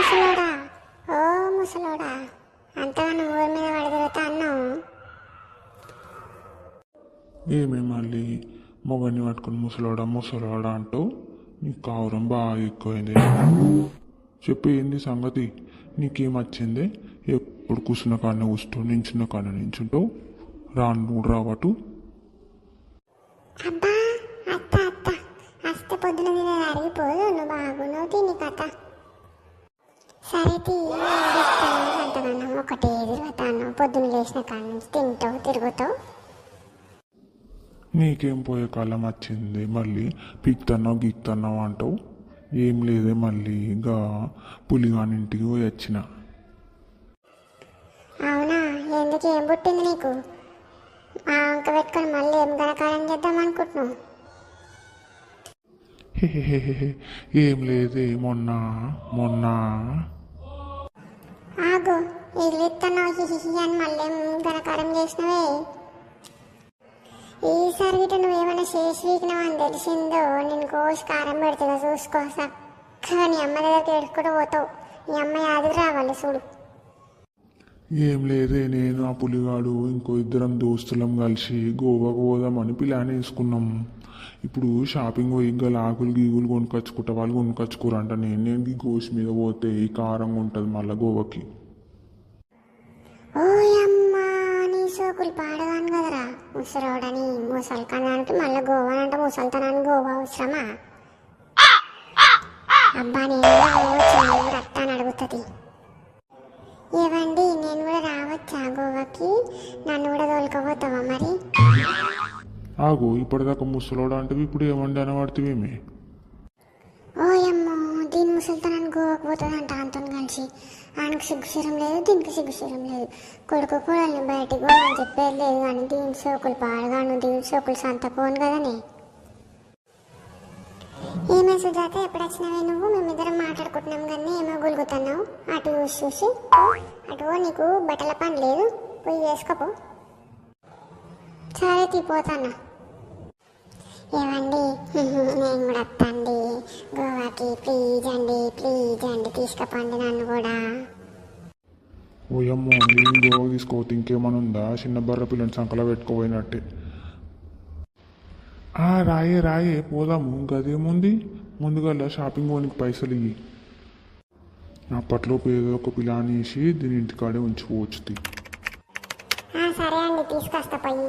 ముసలోడా, ఓ ముసలోడా, అంతగానో ఊరి మీద పడగలుగుతా అన్నావు. ఏమే మళ్ళీ మొగన్ని పట్టుకుని ముసలోడా ముసలోడా అంటూ నీకు కావరం బాగా ఎక్కువైంది. చెప్పి ఏంది సంగతి, నీకేం వచ్చింది? ఎప్పుడు కూర్చున్న కాడనే కూర్చో, నించున్న కాడ నించుంటావు, రాను మూడు రావటు. అబ్బా అత్త అత్త, అస్తే పొద్దున మీద అరిగిపోదు, నువ్వు బాగున్నావు తిని కథ. సరే అంతకన్నా ఒకటే తిరుగుతాను, పొద్దున్న లేచిన కాడ నుంచి తింటావు తిరుగుతావు. నీకేం పోయే కాలం వచ్చింది, మళ్ళీ పీక్తున్నావు గీక్తున్నావు అంటావు. ఏం లేదే, మళ్ళీ ఇంకా పులిగాని ఇంటికి పోయి వచ్చిన. అవునా, ఎందుకు ఏం పుట్టింది నీకు? ఆ అంక పెట్టుకొని మళ్ళీ ఏం గణకారం చేద్దాం అనుకుంటున్నావు? ఏం లేదే, మొన్న మొన్న ఆగు, ఎగిలిస్తున్నావు హిహి అని మళ్ళీ ఏం గణకారం చేసినవే. ఈసారి గిట్ట నువ్వేమైనా చేసి వీకినావని తెలిసిందో నేను కోసి కారం పెడుతుందో చూసుకో. చక్కగా నీ అమ్మ దగ్గరికి ఎడుచుకుంటూ పోతావు, నీ అమ్మ యాదికి రావాలి చూడు. ఏం లేదే, నేను ఆ పులిగాడు ఇంకో ఇద్దరం దోస్తులం కలిసి గోవాకు పోదామని ప్లాన్ వేసుకున్నాం. ఇప్పుడు షాపింగ్ పోయి ఇంకా ఆకులు గీగులు కొనుకొచ్చుకుంటా, వాళ్ళు కొనుకొచ్చుకోరంట. నేను ఈ గోష్ మీద పోతే ఈ కారంగా ఉంటుంది మళ్ళీ గోవాకి. ఓ అమ్మా, నీ సోకులు పాడగాను కదరా ముసలోడని. ముసలికనానికి మళ్ళీ గోవా అంటే ముసలితనానికి గోవా అవసరమా? అబ్బా నేను రక్తాన్ని అడుగుతుంది. ఏవండి, నేను కూడా రావచ్చా గోవాకి? నన్ను కూడా తోలుకోపోతావా మరి? ఆగు, ఇప్పటిదాకా ముసలోడు అంటే ఇప్పుడు ఏమండి అనబడుతుంది. ఓ అమ్మో, దీని ముసలితనాన్ని గోవాకి పోతుందంట అంతా కలిసి. ఆయనకు సిగ్గుశరం లేదు, దీనికి సిగ్గుశరం లేదు. కొడుకు కోడల్ని బయటికి కూడా అని చెప్పేది లేదు, కానీ దీని సోకులు పాడగాను, దీని సోకులు సంతపోను కదనే. ఏమే సుజాత, ఎప్పుడు వచ్చినావే నువ్వు? మేమిద్దరం మాట్లాడుకుంటున్నాం కానీ ఏమో గులుగుతున్నావు. అటు చూసి అటు నీకు బట్టల పని లేదు, పోయి వేసుకోపో. సరే తీపోతానా. ఏమండి, నేను కూడా వస్తాండి గోవాకి, ప్లీజ్ అండి తీసుకుపోండి నన్ను కూడా. ఓయమ్మో, నేను గోవా తీసుకోవద్దు ఇంకేమైనా ఉందా? చిన్న బర్ర పిల్లని సంకలో పెట్టుకోపోయినట్టే. రాయే పోదాము, గదేముంది. ముందుగా షాపింగ్ పోనికి పైసలు ఇవి. అప్పట్లోపు ఏదో ఒక పిలాని వేసి దీని ఇంటికాడే ఉంచుకోవచ్చు. సరే అండి, తీసుకొస్తా పోయి.